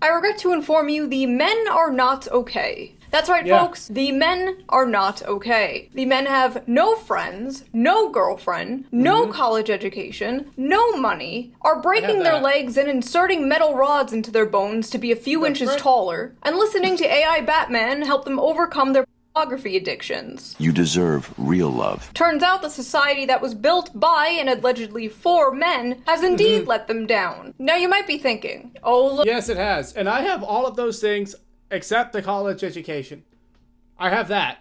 I regret to inform you, the men are not okay. That's right, folks. The men are not okay. The men have no friends, no girlfriend, no college education, no money, are breaking their legs and inserting metal rods into their bones to be a few inches taller, and listening to AI Batman help them overcome their pornography addictions. You deserve real love. Turns out the society that was built by and allegedly for men has indeed let them down. Now you might be thinking, oh look. Yes, it has. And I have all of those things except the college education. I have that.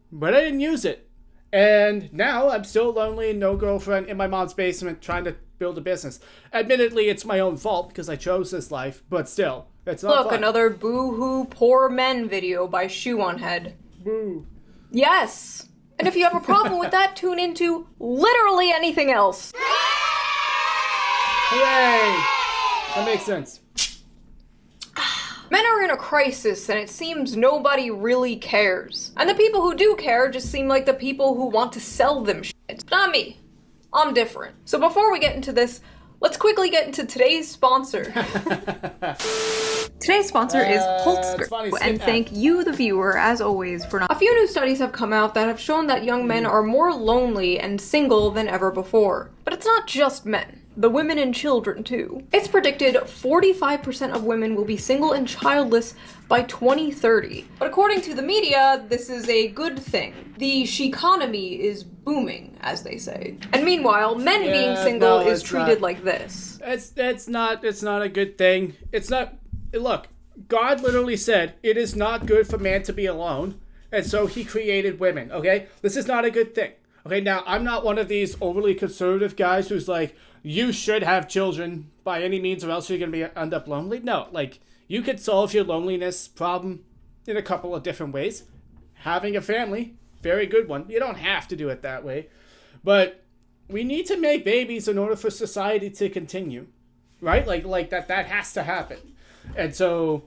But I didn't use it. And now I'm still lonely, no girlfriend, in my mom's basement trying to build a business. Admittedly, it's my own fault because I chose this life, but still, it's not Look, fun. another boo-hoo poor men video by Shoe on Head. Boo. Yes. And if you have a problem with that, tune into literally anything else. Hooray! That makes sense. Men are in a crisis, and it seems nobody really cares. And the people who do care just seem like the people who want to sell them shit. Not me. I'm different. So before we get into this, let's quickly get into today's sponsor. Today's sponsor is Holtzker, and thank you, the viewer, as always, for not. A few new studies have come out that have shown that young men are more lonely and single than ever before. But it's not just men. The women and children, too. It's predicted 45% of women will be single and childless by 2030. But according to the media, this is a good thing. The she-economy is booming, as they say. And meanwhile, men being single is treated like this. It's not a good thing. It's not. Look, God literally said it is not good for man to be alone, and so he created women, okay? This is not a good thing. Okay, now, I'm not one of these overly conservative guys who's like, you should have children by any means or else you're going to end up lonely. No, like, you could solve your loneliness problem in a couple of different ways. Having a family, very good one. You don't have to do it that way. But we need to make babies in order for society to continue, right? Like that has to happen. And so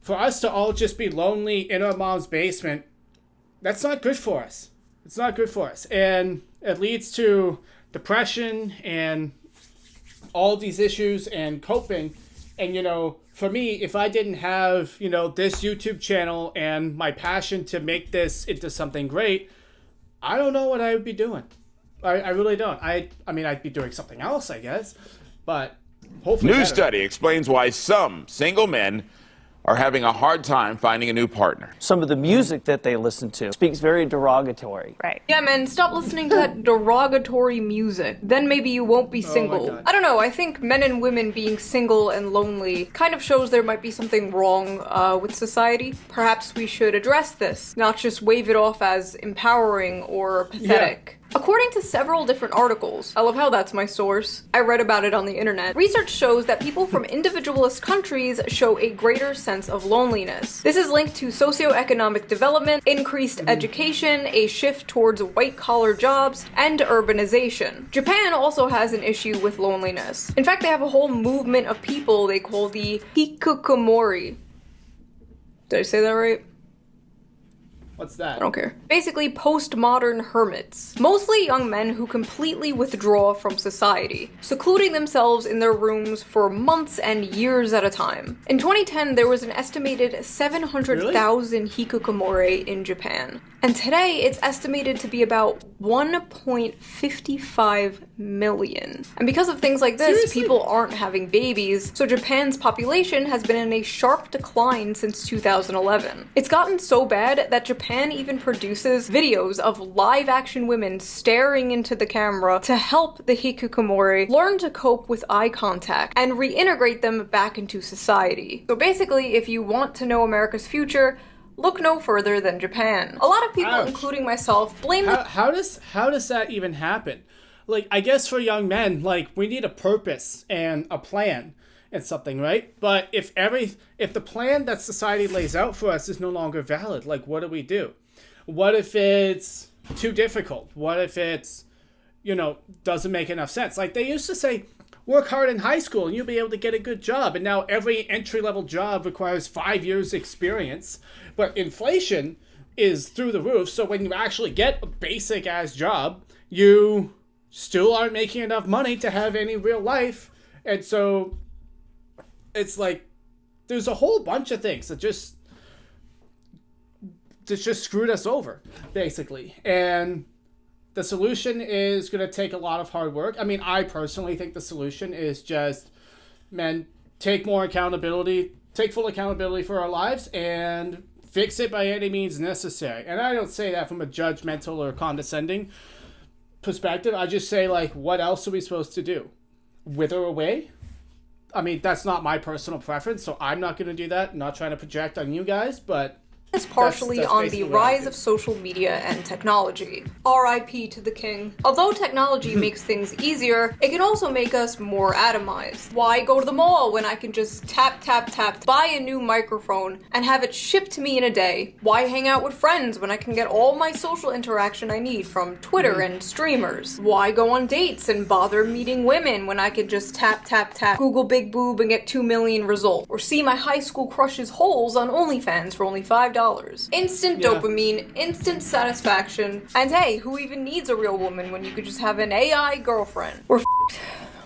for us to all just be lonely in our mom's basement, that's not good for us. It's not good for us. And it leads to depression and all these issues and coping. And, you know, for me, if I didn't have, you know, this YouTube channel and my passion to make this into something great, I don't know what I would be doing. I really don't. I mean, I'd be doing something else, I guess. But hopefully New better. study explains why some single men are having a hard time finding a new partner. Some of the music that they listen to speaks very derogatory. Right. Yeah, man, stop listening to that derogatory music. Then maybe you won't be single. I don't know, I think men and women being single and lonely kind of shows there might be something wrong with society. Perhaps we should address this, not just wave it off as empowering or pathetic. According to several different articles, I love how that's my source, I read about it on the internet, research shows that people from individualist countries show a greater sense of loneliness. This is linked to socioeconomic development, increased education, a shift towards white-collar jobs, and urbanization. Japan also has an issue with loneliness. In fact, they have a whole movement of people they call the hikikomori. Did I say that right? What's that? I don't care. Basically, postmodern hermits. Mostly young men who completely withdraw from society, secluding themselves in their rooms for months and years at a time. In 2010, there was an estimated 700,000 hikikomori in Japan. And today, it's estimated to be about 1.55 million. And because of things like this, Seriously? people aren't having babies, so Japan's population has been in a sharp decline since 2011. It's gotten so bad that Japan even produces videos of live-action women staring into the camera to help the hikikomori learn to cope with eye contact and reintegrate them back into society. So basically, if you want to know America's future, look no further than Japan. A lot of people, including myself, blame how does that even happen? Like, I guess for young men, like, we need a purpose and a plan and something, right? But if the plan that society lays out for us is no longer valid, like, what do we do? What if it's too difficult? What if it's, you know, doesn't make enough sense? Like, they used to say, work hard in high school and you'll be able to get a good job. And now every entry-level job requires 5 years experience. But inflation is through the roof. So when you actually get a basic-ass job, you still aren't making enough money to have any real life. And so it's like, there's a whole bunch of things that just screwed us over, basically. And the solution is going to take a lot of hard work. I mean, I personally think the solution is just, men, take more accountability, take full accountability for our lives, and fix it by any means necessary. And I don't say that from a judgmental or condescending perspective. I just say, like, what else are we supposed to do? Wither away? I mean, that's not my personal preference, so I'm not going to do that. I'm not trying to project on you guys, but is partially that's on the rise of social media and technology. RIP to the king. Although technology makes things easier, it can also make us more atomized. Why go to the mall when I can just tap, tap, tap, buy a new microphone and have it shipped to me in a day? Why hang out with friends when I can get all my social interaction I need from Twitter and streamers? Why go on dates and bother meeting women when I can just tap, tap, tap, Google big boob and get 2 million results? Or see my high school crush's holes on OnlyFans for only $5. Instant dopamine, instant satisfaction, and hey, who even needs a real woman when you could just have an AI girlfriend? We're f***ed.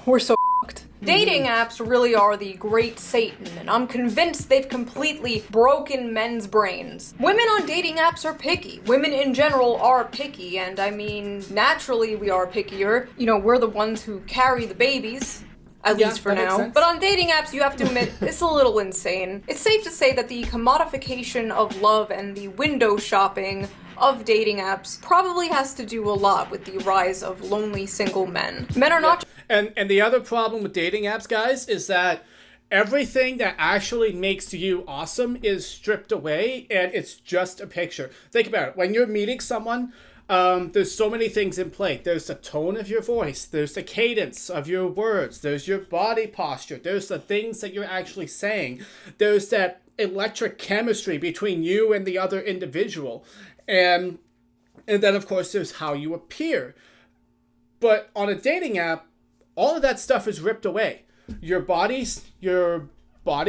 We're so f***ed. Dating apps really are the great Satan, and I'm convinced they've completely broken men's brains. Women on dating apps are picky. Women in general are picky, and I mean, naturally we are pickier. You know, we're the ones who carry the babies. At least for now. But on dating apps, you have to admit, it's a little insane. It's safe to say that the commodification of love and the window shopping of dating apps probably has to do a lot with the rise of lonely single men. Men are not... And the other problem with dating apps, guys, is that everything that actually makes you awesome is stripped away, and it's just a picture. Think about it. When you're meeting someone... there's so many things in play. There's the tone of your voice. There's the cadence of your words. There's your body posture. There's the things that you're actually saying. There's that electric chemistry between you and the other individual. And then, of course, there's how you appear. But on a dating app, all of that stuff is ripped away. Your body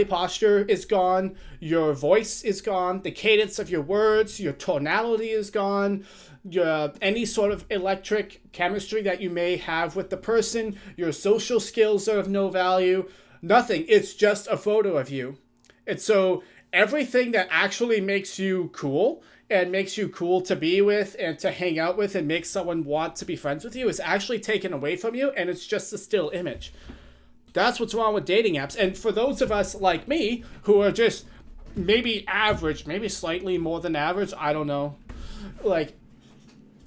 posture is gone. Your voice is gone. The cadence of your words, your tonality is gone. Any sort of electric chemistry that you may have with the person, your social skills are of no value, nothing. It's just a photo of you. And so everything that actually makes you cool and makes you cool to be with and to hang out with and makes someone want to be friends with you is actually taken away from you, and it's just a still image. That's what's wrong with dating apps. And for those of us like me who are just maybe average, maybe slightly more than average, I don't know, like,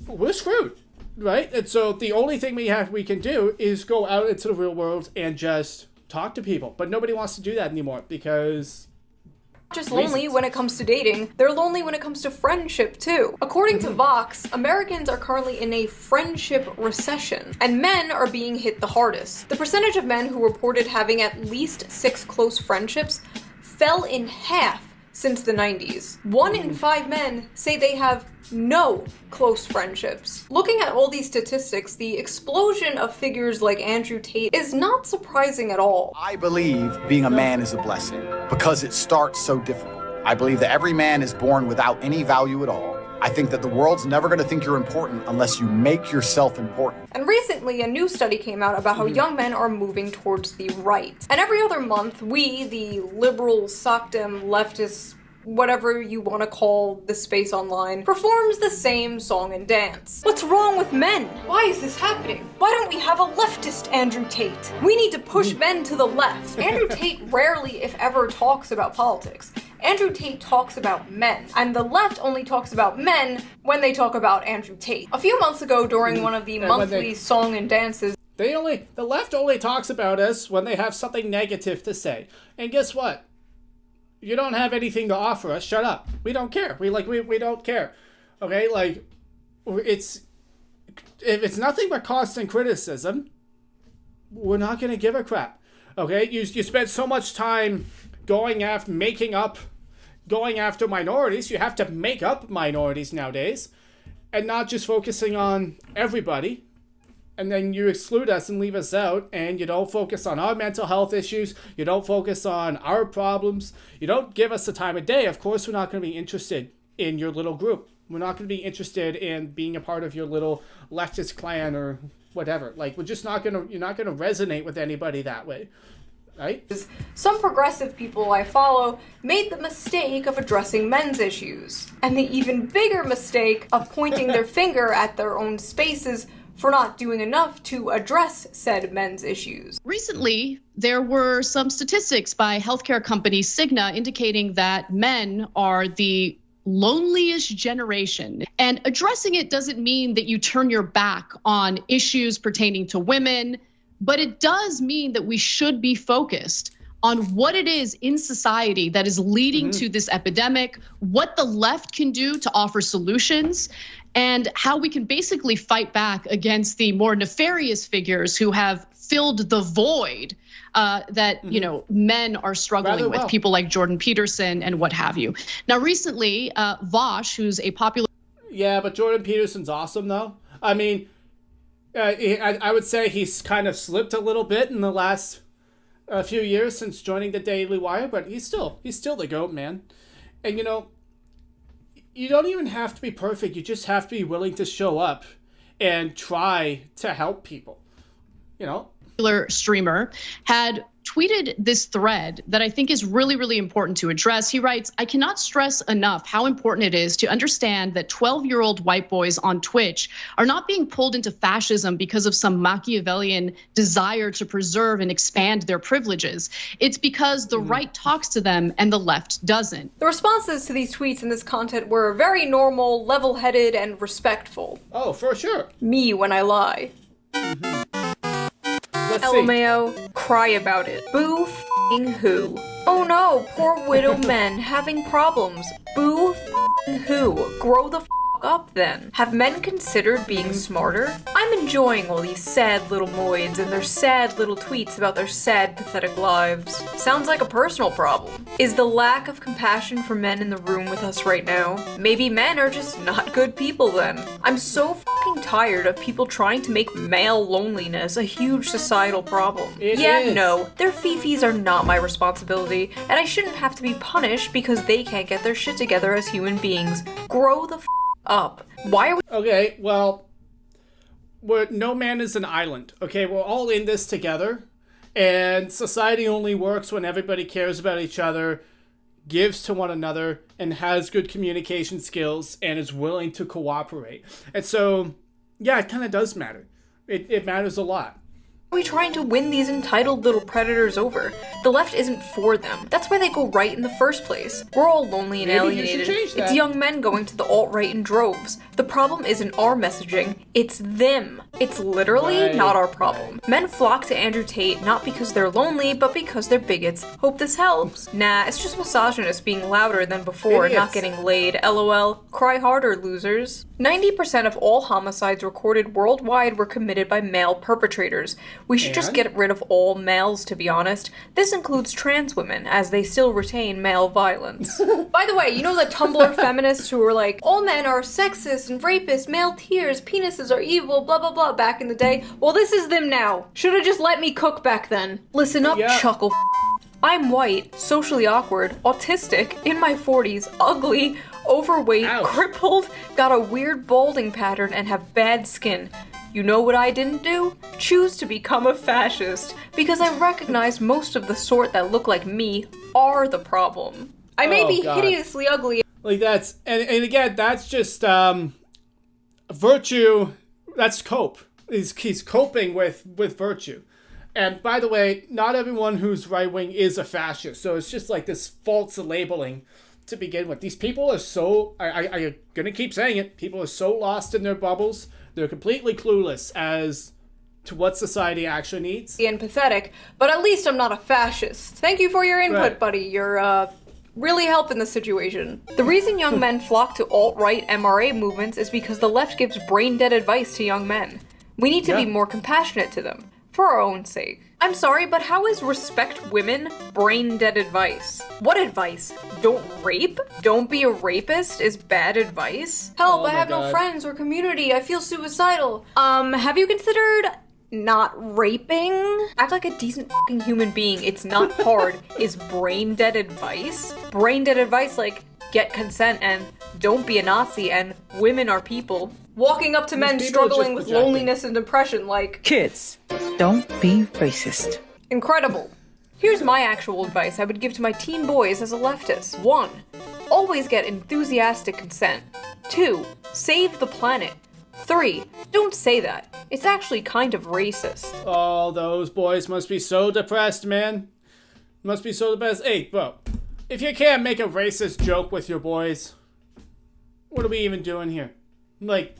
we're screwed, right? And so the only thing we can do is go out into the real world and just talk to people. But nobody wants to do that anymore because... just lonely when it comes to dating, they're lonely when it comes to friendship too. According to Vox, Americans are currently in a friendship recession, and men are being hit the hardest. The percentage of men who reported having at least 6 close friendships fell in half since the 90s. 1 in 5 men say they have no close friendships. Looking at all these statistics, the explosion of figures like Andrew Tate is not surprising at all. I believe being a man is a blessing because it starts so difficult. I believe that every man is born without any value at all. I think that the world's never going to think you're important unless you make yourself important. And recently, a new study came out about how young men are moving towards the right. And every other month, we, the liberal, sockdem, leftist, whatever you want to call the space online, performs the same song and dance. What's wrong with men? Why is this happening? Why don't we have a leftist Andrew Tate? We need to push men to the left. Andrew Tate rarely, if ever, talks about politics. Andrew Tate talks about men, and the left only talks about men when they talk about Andrew Tate. A few months ago, during one of the monthly song and dances, the left only talks about us when they have something negative to say. And guess what? You don't have anything to offer us. Shut up. We don't care. We don't care. Okay? Like, if it's nothing but constant criticism, we're not going to give a crap. Okay? You spend so much time going after minorities. You have to make up minorities nowadays, and not just focusing on everybody. And then you exclude us and leave us out, and you don't focus on our mental health issues. You don't focus on our problems. You don't give us the time of day. Of course, we're not going to be interested in your little group. We're not going to be interested in being a part of your little leftist clan or whatever. Like, you're not going to resonate with anybody that way. right? Some progressive people I follow made the mistake of addressing men's issues, and the even bigger mistake of pointing their finger at their own spaces for not doing enough to address said men's issues. Recently, there were some statistics by healthcare company Cigna indicating that men are the loneliest generation. And addressing it doesn't mean that you turn your back on issues pertaining to women, but it does mean that we should be focused on what it is in society that is leading to this epidemic, what the left can do to offer solutions, and how we can basically fight back against the more nefarious figures who have filled the void that men are struggling with, people like Jordan Peterson and what have you. Now, recently, Vosh, who's a popular... Yeah, but Jordan Peterson's awesome, though. I mean, I would say he's kind of slipped a little bit in the last few years since joining the Daily Wire, but he's still the GOAT, man. And, you don't even have to be perfect. You just have to be willing to show up and try to help people, streamer had tweeted this thread that I think is really, really important to address. He writes, "I cannot stress enough how important it is to understand that 12-year-old white boys on Twitch are not being pulled into fascism because of some Machiavellian desire to preserve and expand their privileges. It's because the right talks to them and the left doesn't." The responses to these tweets and this content were very normal, level-headed, and respectful. Oh, for sure. Me when I lie. LMAO, cry about it. Boo f***ing who? Oh no, poor widow men having problems. Boo f***ing who? Grow the f*** up then. Have men considered being smarter? I'm enjoying all these sad little moids and their sad little tweets about their sad, pathetic lives. Sounds like a personal problem. Is the lack of compassion for men in the room with us right now? Maybe men are just not good people then. I'm so fucking tired of people trying to make male loneliness a huge societal problem. No, their fifis are not my responsibility, and I shouldn't have to be punished because they can't get their shit together as human beings. Grow the up. Why are we... Okay, well, no man is an island. Okay, we're all in this together, and society only works when everybody cares about each other, gives to one another, and has good communication skills, and is willing to cooperate. And so, yeah, it kind of does matter. It matters a lot. Are we trying to win these entitled little predators over? The left isn't for them. That's why they go right in the first place. We're all lonely and alienated. It's young men going to the alt-right in droves. The problem isn't our messaging, it's them. It's literally not our problem. Men flock to Andrew Tate not because they're lonely, but because they're bigots. Hope this helps. Nah, it's just misogynists being louder than before, not getting laid. LOL. Cry harder, losers. 90% of all homicides recorded worldwide were committed by male perpetrators. We should just get rid of all males, to be honest. This includes trans women, as they still retain male violence. By the way, you know the Tumblr feminists who were like, all men are sexist and rapists, male tears, penises are evil, blah blah blah back in the day? Well, this is them now. Should've just let me cook back then. Listen up, chuckle. I'm white, socially awkward, autistic, in my 40s, ugly, overweight, crippled, got a weird balding pattern, and have bad skin. You know what I didn't do? Choose to become a fascist, because I recognized most of the sort that look like me are the problem. I may be hideously ugly. Like that's, and again, that's just virtue, that's cope. He's coping with virtue. And by the way, not everyone who's right-wing is a fascist, so it's just like this false labeling to begin with. These people are so, I'm gonna keep saying it, people are so lost in their bubbles, they're completely clueless as to what society actually needs. And pathetic, but at least I'm not a fascist. Thank you for your input, buddy. You're, really helping the situation. The reason young men flock to alt-right MRA movements is because the left gives brain-dead advice to young men. We need to be more compassionate to them, for our own sake. I'm sorry, but how is respect women brain-dead advice? What advice? Don't rape? Don't be a rapist is bad advice? Help, I have no friends or community, I feel suicidal. Have you considered not raping? Act like a decent fucking human being, it's not hard, is brain-dead advice? Brain-dead advice like, get consent and don't be a Nazi and women are people. Walking up to men struggling with loneliness and depression like, kids, don't be racist. Incredible. Here's my actual advice I would give to my teen boys as a leftist. 1. Always get enthusiastic consent. 2. Save the planet. 3. Don't say that. It's actually kind of racist. Oh, those boys must be so depressed, man. Must be so depressed. Hey, bro, if you can't make a racist joke with your boys, what are we even doing here? Like,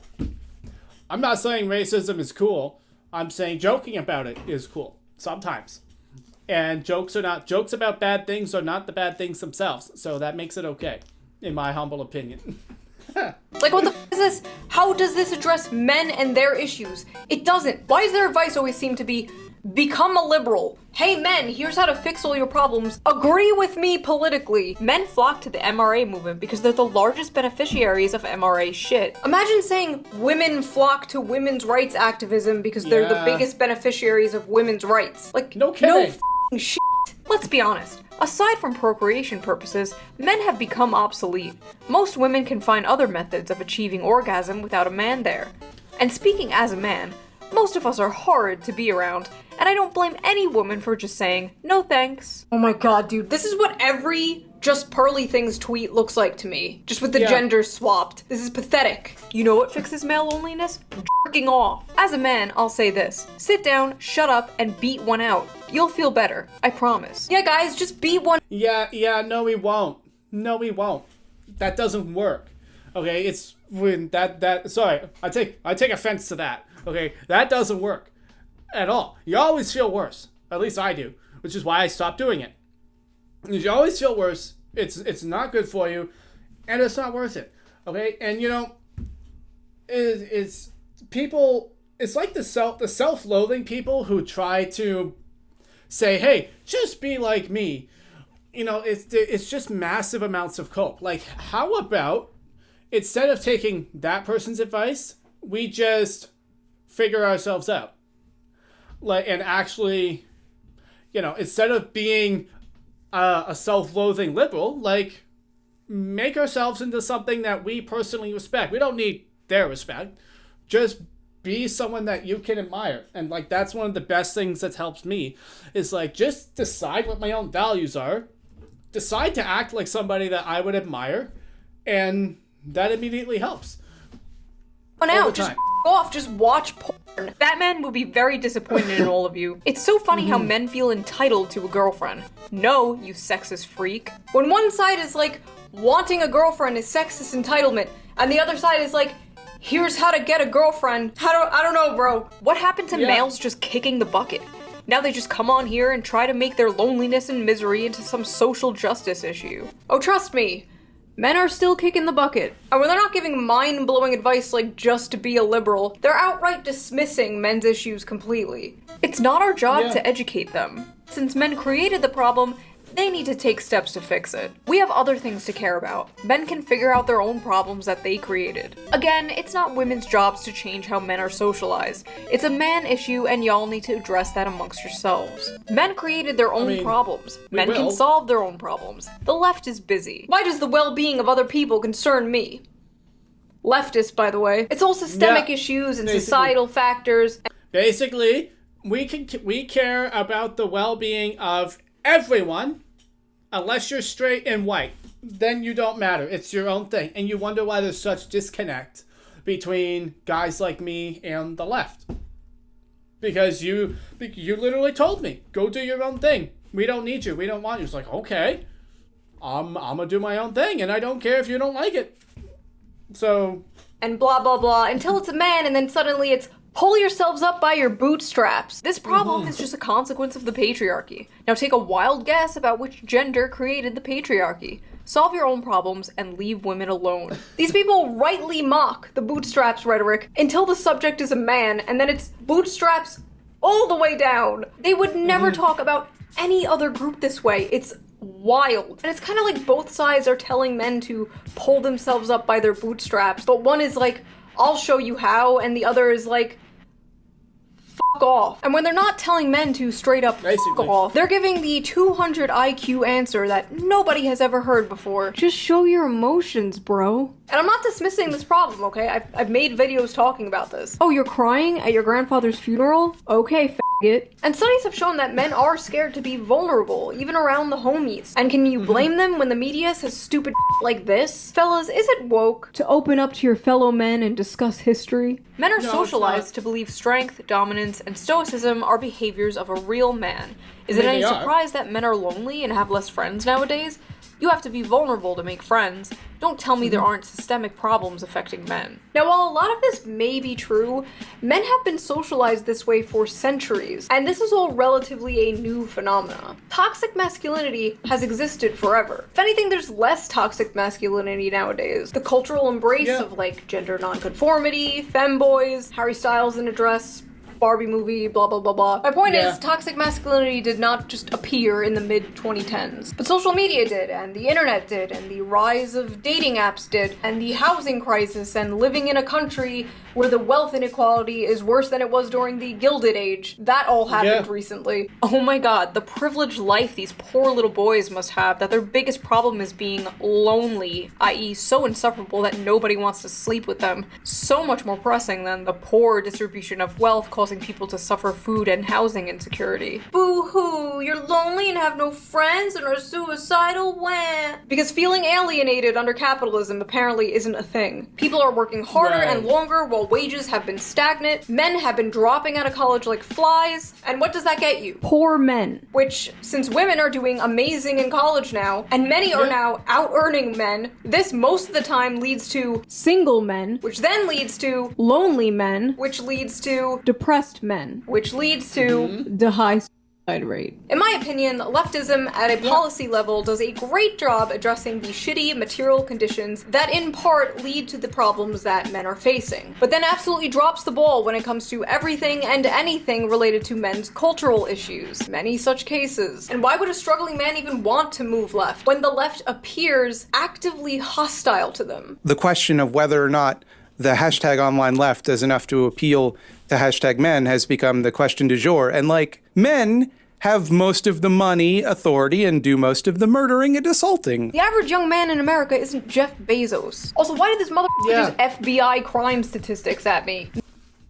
I'm not saying racism is cool. I'm saying joking about it is cool. Sometimes. And jokes about bad things are not the bad things themselves. So that makes it okay, in my humble opinion. Like, what the f is this? How does this address men and their issues? It doesn't. Why does their advice always seem to be, become a liberal? Hey men, here's how to fix all your problems. Agree with me politically. Men flock to the MRA movement because they're the largest beneficiaries of MRA shit. Imagine saying women flock to women's rights activism because they're the biggest beneficiaries of women's rights. Like, no kidding. No f***ing shit. Let's be honest. Aside from procreation purposes, men have become obsolete. Most women can find other methods of achieving orgasm without a man there. And speaking as a man, most of us are horrid to be around, and I don't blame any woman for just saying, no thanks. Oh my god, dude, this is what every Just Pearly Things tweet looks like to me. Just with the genders swapped. This is pathetic. You know what fixes male loneliness? Jerking off. As a man, I'll say this. Sit down, shut up, and beat one out. You'll feel better. I promise. Yeah, guys, just beat one. Yeah, no we won't. No we won't. That doesn't work. Okay, it's when sorry, I take offense to that. Okay, that doesn't work at all. You always feel worse. At least I do, which is why I stopped doing it. You always feel worse. It's not good for you, and it's not worth it. Okay, and you know, it's people. It's like the self-loathing people who try to say, "Hey, just be like me." You know, it's just massive amounts of cope. Like, how about instead of taking that person's advice, we just figure ourselves out, like, and actually, you know, instead of being a self-loathing liberal, like, make ourselves into something that we personally respect. We don't need their respect. Just be someone that you can admire. And like, that's one of the best things that's helped me is like, just decide what my own values are, decide to act like somebody that I would admire, and that immediately helps. Oh, now just off, just watch porn. Batman will be very disappointed in all of you. It's so funny how men feel entitled to a girlfriend. No, you sexist freak. When one side is like, wanting a girlfriend is sexist entitlement, and the other side is like, here's how to get a girlfriend. I don't know, bro. What happened to males just kicking the bucket? Now they just come on here and try to make their loneliness and misery into some social justice issue. Oh, trust me. Men are still kicking the bucket. And when they're not giving mind-blowing advice like just to be a liberal, they're outright dismissing men's issues completely. It's not our job to educate them. Since men created the problem, they need to take steps to fix it. We have other things to care about. Men can figure out their own problems that they created. Again, it's not women's jobs to change how men are socialized. It's a man issue and y'all need to address that amongst yourselves. Men created their own problems. Men can solve their own problems. The left is busy. Why does the well-being of other people concern me? Leftist, by the way. It's all systemic issues and societal factors. Basically, we care about the well-being of everyone, unless you're straight and white. Then you don't matter. It's your own thing. And you wonder why there's such disconnect between guys like me and the left. Because you literally told me, go do your own thing. We don't need you. We don't want you. It's like, okay, I'm gonna do my own thing, and I don't care if you don't like it. So... and blah, blah, blah, until it's a man, and then suddenly it's pull yourselves up by your bootstraps. This problem is just a consequence of the patriarchy. Now take a wild guess about which gender created the patriarchy. Solve your own problems and leave women alone. These people rightly mock the bootstraps rhetoric until the subject is a man, and then it's bootstraps all the way down. They would never talk about any other group this way. It's wild. And it's kind of like both sides are telling men to pull themselves up by their bootstraps, but one is like, I'll show you how, and the other is like, fuck off. And when they're not telling men to straight up fuck off, they're giving the 200 IQ answer that nobody has ever heard before. Just show your emotions, bro. And I'm not dismissing this problem, okay? I've made videos talking about this. Oh, you're crying at your grandfather's funeral? Okay, it. And studies have shown that men are scared to be vulnerable, even around the homies. And can you blame them when the media says stupid like this? Fellas, is it woke to open up to your fellow men and discuss history? Men are socialized to believe strength, dominance, and stoicism are behaviors of a real man. Is it any surprise that men are lonely and have less friends nowadays? You have to be vulnerable to make friends. Don't tell me there aren't systemic problems affecting men. Now, while a lot of this may be true, men have been socialized this way for centuries, and this is all relatively a new phenomenon. Toxic masculinity has existed forever. If anything, there's less toxic masculinity nowadays. The cultural embrace of, like, gender nonconformity, femboys, Harry Styles in a dress, Barbie movie, blah blah blah blah. My point is, toxic masculinity did not just appear in the mid-2010s. But social media did, and the internet did, and the rise of dating apps did, and the housing crisis, and living in a country where the wealth inequality is worse than it was during the Gilded Age. That all happened recently. Oh my god, the privileged life these poor little boys must have, that their biggest problem is being lonely, i.e. so insufferable that nobody wants to sleep with them. So much more pressing than the poor distribution of wealth causing people to suffer food and housing insecurity. Boo-hoo, you're lonely and have no friends and are suicidal? Wah. Because feeling alienated under capitalism apparently isn't a thing. People are working harder and longer while wages have been stagnant. Men have been dropping out of college like flies. And what does that get you? Poor men. Which, since women are doing amazing in college now, and many are now out-earning men, this most of the time leads to single men, which then leads to lonely men, which leads to depressed men, which leads to the high suicide rate. In my opinion, leftism at a policy level does a great job addressing the shitty material conditions that in part lead to the problems that men are facing, but then absolutely drops the ball when it comes to everything and anything related to men's cultural issues. Many such cases. And why would a struggling man even want to move left when the left appears actively hostile to them? The question of whether or not the hashtag online left does enough to appeal to hashtag men has become the question du jour. And like, men have most of the money, authority, and do most of the murdering and assaulting. The average young man in America isn't Jeff Bezos. Also, why did this motherfucker use FBI crime statistics at me?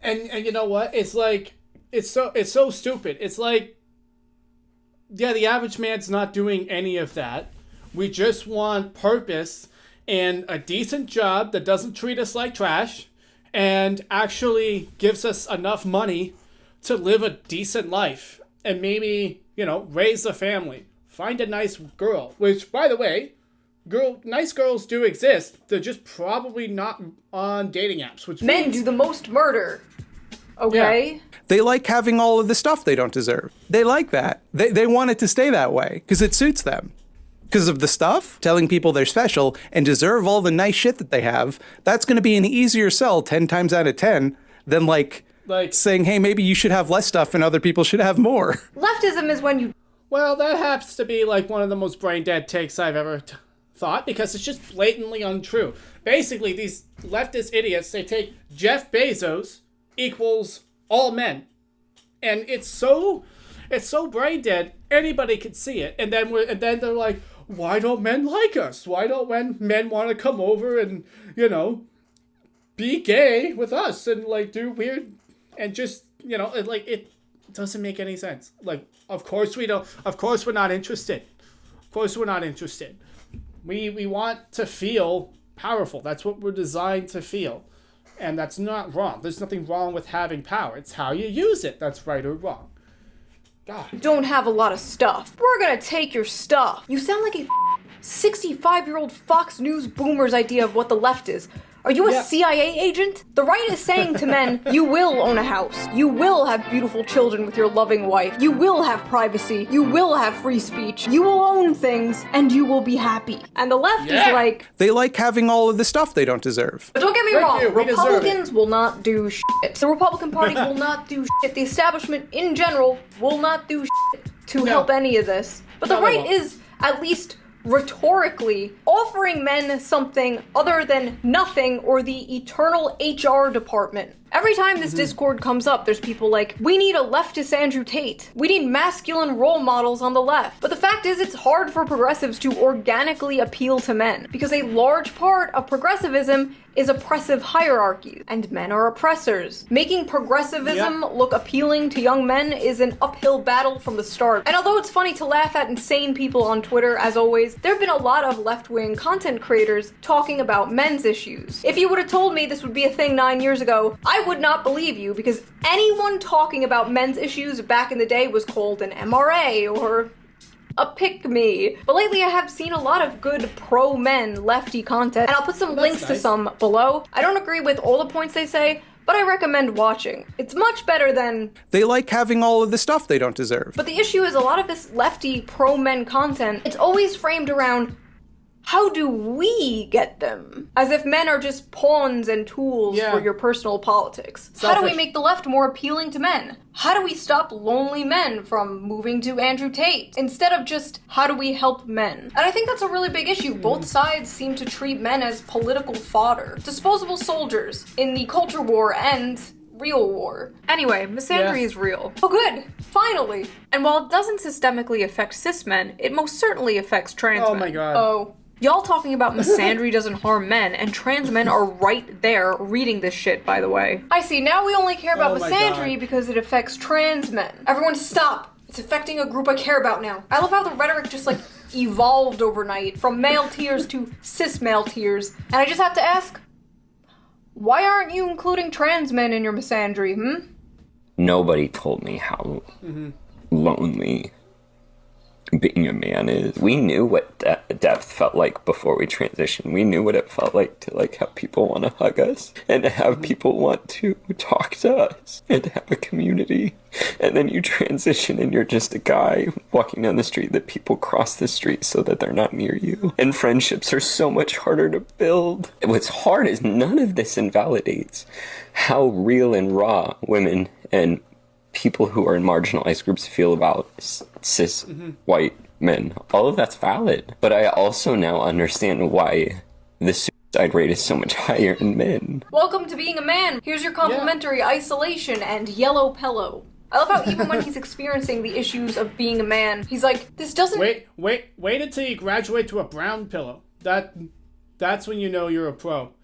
And you know what? It's like, it's so stupid. It's like, yeah, the average man's not doing any of that. We just want purpose and a decent job that doesn't treat us like trash and actually gives us enough money to live a decent life and maybe, raise a family, find a nice girl, which, by the way, nice girls do exist. They're just probably not on dating apps, which men do the most murder. Okay? Yeah. They like having all of the stuff they don't deserve. They like that. They want it to stay that way because it suits them. Because of the stuff, telling people they're special and deserve all the nice shit that they have, that's going to be an easier sell 10 times out of 10 than like saying, hey, maybe you should have less stuff and other people should have more. Leftism is when you... Well, that happens to be like one of the most brain-dead takes I've ever thought because it's just blatantly untrue. Basically, these leftist idiots, they take Jeff Bezos equals all men. And it's so brain-dead, anybody could see it. And then they're like, why don't men like us? Why don't men want to come over and, be gay with us and, like, do weird and just, it doesn't make any sense. Like, of course we're not interested. Of course we're not interested. We want to feel powerful. That's what we're designed to feel. And that's not wrong. There's nothing wrong with having power. It's how you use it that's right or wrong. God. Don't have a lot of stuff. We're gonna take your stuff. You sound like a 65-year-old Fox News boomer's idea of what the left is. Are you a CIA agent? The right is saying to men, you will own a house. You will have beautiful children with your loving wife. You will have privacy. You will have free speech. You will own things, and you will be happy. And the left is like... They like having all of the stuff they don't deserve. But don't get me wrong, Republicans will not do shit. The Republican Party will not do shit. The establishment in general will not do shit to help any of this. But the right is, at least... rhetorically offering men something other than nothing or the eternal HR department. Every time this Discord comes up, there's people like, we need a leftist Andrew Tate. We need masculine role models on the left. But the fact is, it's hard for progressives to organically appeal to men, because a large part of progressivism is oppressive hierarchies, and men are oppressors. Making progressivism look appealing to young men is an uphill battle from the start. And although it's funny to laugh at insane people on Twitter, as always, there have been a lot of left-wing content creators talking about men's issues. If you would have told me this would be a thing 9 years ago, I would not believe you, because anyone talking about men's issues back in the day was called an MRA or a pick-me. But lately I have seen a lot of good pro-men lefty content, and I'll put some links to some below. I don't agree with all the points they say, but I recommend watching. It's much better than... They like having all of the stuff they don't deserve. But the issue is a lot of this lefty pro-men content, it's always framed around, how do we get them? As if men are just pawns and tools for your personal politics. Selfish. How do we make the left more appealing to men? How do we stop lonely men from moving to Andrew Tate? Instead of just, how do we help men? And I think that's a really big issue. Both sides seem to treat men as political fodder. Disposable soldiers in the culture war and real war. Anyway, misandry is real. Oh good, finally! And while it doesn't systemically affect cis men, it most certainly affects trans men. Oh my god. Oh. Y'all talking about misandry doesn't harm men, and trans men are right there reading this shit, by the way. I see, now we only care about misandry because it affects trans men. Everyone stop! It's affecting a group I care about now. I love how the rhetoric just like evolved overnight from male tears to cis male tears. And I just have to ask, why aren't you including trans men in your misandry, Nobody told me how lonely being a man is. We knew what depth felt like before we transitioned. We knew what it felt like to like have people want to hug us and to have people want to talk to us and to have a community. And then you transition and you're just a guy walking down the street that people cross the street so that they're not near you. And friendships are so much harder to build. What's hard is none of this invalidates how real and raw women and people who are in marginalized groups feel about cis white men. All of that's valid. But I also now understand why the suicide rate is so much higher in men. Welcome to being a man. Here's your complimentary isolation and yellow pillow. I love how even when he's experiencing the issues of being a man, he's like, this doesn't... Wait until you graduate to a brown pillow. That's when you know you're a pro.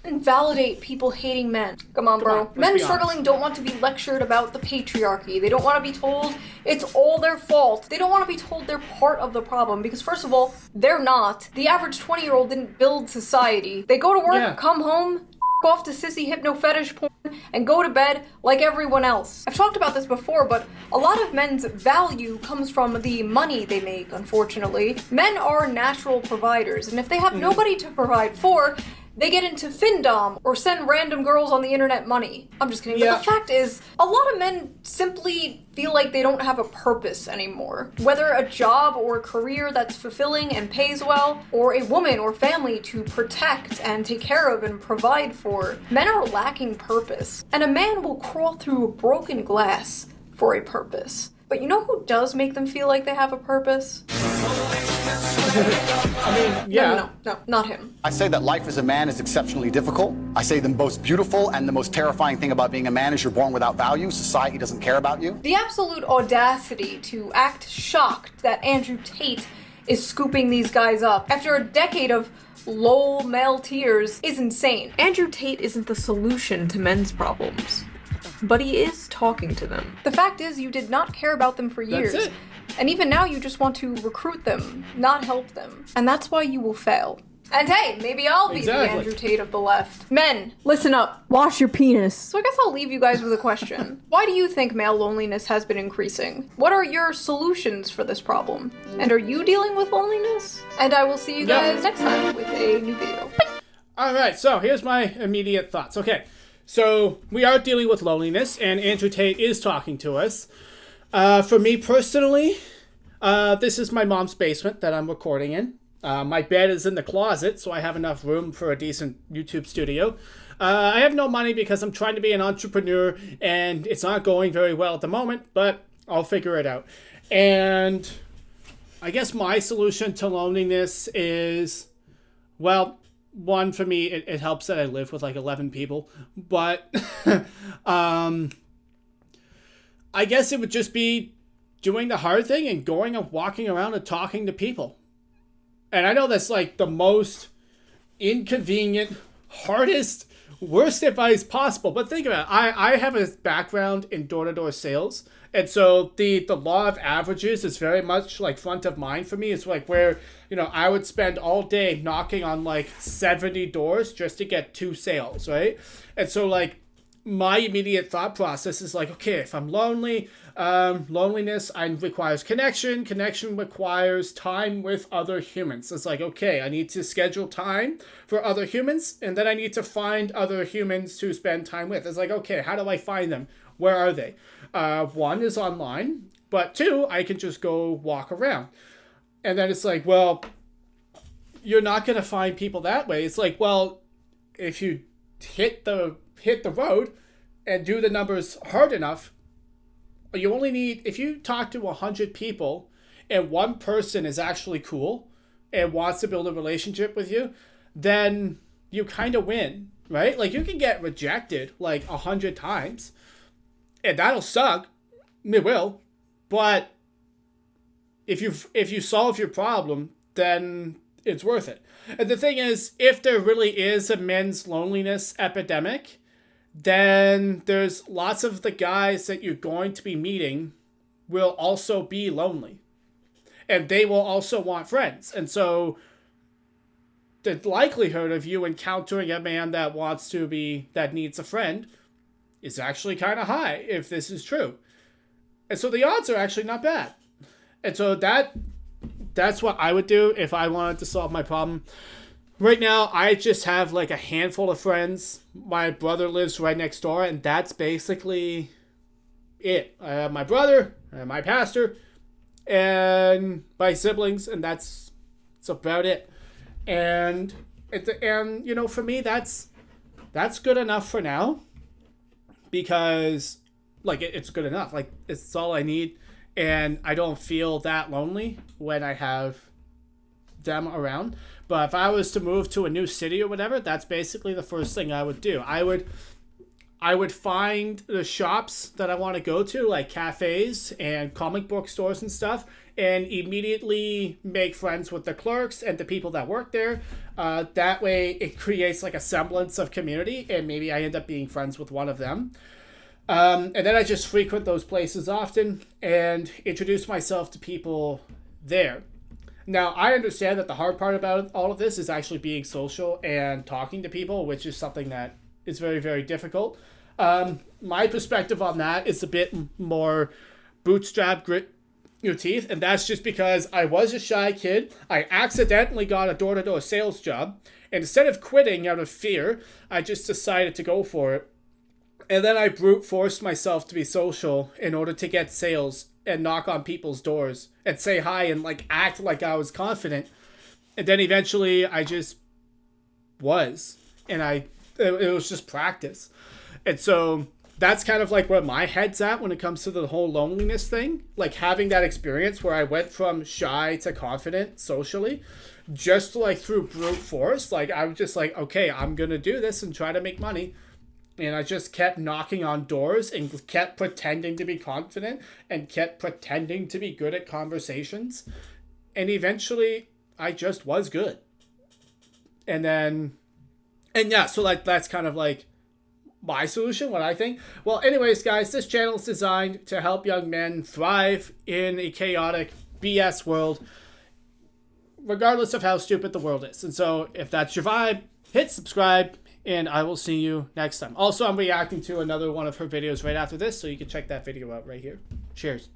Invalidate people hating men. Come on, bro. Men struggling don't want to be lectured about the patriarchy. They don't want to be told it's all their fault. They don't want to be told they're part of the problem, because first of all, they're not. The average 20-year-old didn't build society. They go to work, come home, off to sissy hypno fetish porn, and go to bed like everyone else. I've talked about this before, but a lot of men's value comes from the money they make, unfortunately. Men are natural providers, and if they have nobody to provide for, they get into findom or send random girls on the internet money. I'm just kidding. But the fact is, a lot of men simply feel like they don't have a purpose anymore. Whether a job or a career that's fulfilling and pays well, or a woman or family to protect and take care of and provide for, men are lacking purpose. And a man will crawl through broken glass for a purpose. But you know who does make them feel like they have a purpose? I mean, yeah. No, not him. I say that life as a man is exceptionally difficult. I say the most beautiful and the most terrifying thing about being a man is you're born without value. Society doesn't care about you. The absolute audacity to act shocked that Andrew Tate is scooping these guys up after a decade of lol male tears is insane. Andrew Tate isn't the solution to men's problems, but he is talking to them. The fact is, you did not care about them for years. That's it. And even now you just want to recruit them, not help them. And that's why you will fail. And hey, maybe I'll be the Andrew Tate of the left. Men, listen up. Wash your penis. So I guess I'll leave you guys with a question. Why do you think male loneliness has been increasing? What are your solutions for this problem? And are you dealing with loneliness? And I will see you guys next time with a new video. Alright, so here's my immediate thoughts. Okay, so we are dealing with loneliness, and Andrew Tate is talking to us. For me personally, this is my mom's basement that I'm recording in. My bed is in the closet, so I have enough room for a decent YouTube studio. I have no money because I'm trying to be an entrepreneur, and it's not going very well at the moment, but I'll figure it out. And I guess my solution to loneliness is, well, one, for me, it helps that I live with like 11 people, but I guess it would just be doing the hard thing and going and walking around and talking to people. And I know that's like the most inconvenient, hardest, worst advice possible. But think about it. I have a background in door-to-door sales. And so the law of averages is very much like front of mind for me. It's like where, I would spend all day knocking on like 70 doors just to get 2 sales, right? And so like my immediate thought process is like, okay, if I'm lonely, loneliness requires connection. Connection requires time with other humans. It's like, okay, I need to schedule time for other humans, and then I need to find other humans to spend time with. It's like, okay, how do I find them? Where are they? 1 is online, but 2, I can just go walk around. And then it's like, well, you're not going to find people that way. It's like, well, if you hit the road and do the numbers hard enough, you only need, if you talk to 100 people and 1 person is actually cool and wants to build a relationship with you, then you kind of win, right? Like you can get rejected like 100 times and that'll suck. It will. But if you solve your problem, then it's worth it. And the thing is, if there really is a men's loneliness epidemic, then there's lots of the guys that you're going to be meeting will also be lonely. And they will also want friends. And so the likelihood of you encountering a man that needs a friend is actually kind of high if this is true. And so the odds are actually not bad. And so that's what I would do if I wanted to solve my problem. Right now, I just have like a handful of friends. My brother lives right next door, and that's basically it. I have my brother, my pastor, and my siblings, and that's about it. And for me, that's good enough for now, because like it's good enough. Like it's all I need, and I don't feel that lonely when I have them around. But if I was to move to a new city or whatever, that's basically the first thing I would do. I would find the shops that I want to go to, like cafes and comic book stores and stuff, and immediately make friends with the clerks and the people that work there. That way it creates like a semblance of community, and maybe I end up being friends with one of them. And then I just frequent those places often and introduce myself to people there. Now, I understand that the hard part about all of this is actually being social and talking to people, which is something that is very, very difficult. My perspective on that is a bit more bootstrap, grit your teeth, and that's just because I was a shy kid. I accidentally got a door-to-door sales job, and instead of quitting out of fear, I just decided to go for it. And then I brute forced myself to be social in order to get sales and knock on people's doors and say hi and like act like I was confident. And then eventually I just was, and it was just practice. And so that's kind of like where my head's at when it comes to the whole loneliness thing. Like having that experience where I went from shy to confident socially, just like through brute force. Like I was just like, okay, I'm going to do this and try to make money. And I just kept knocking on doors and kept pretending to be confident and kept pretending to be good at conversations. And eventually I just was good. And yeah, so like that's kind of like my solution, what I think. Well, anyways, guys, this channel is designed to help young men thrive in a chaotic BS world, regardless of how stupid the world is. And so if that's your vibe, hit subscribe. And I will see you next time. Also, I'm reacting to another one of her videos right after this, so you can check that video out right here. Cheers.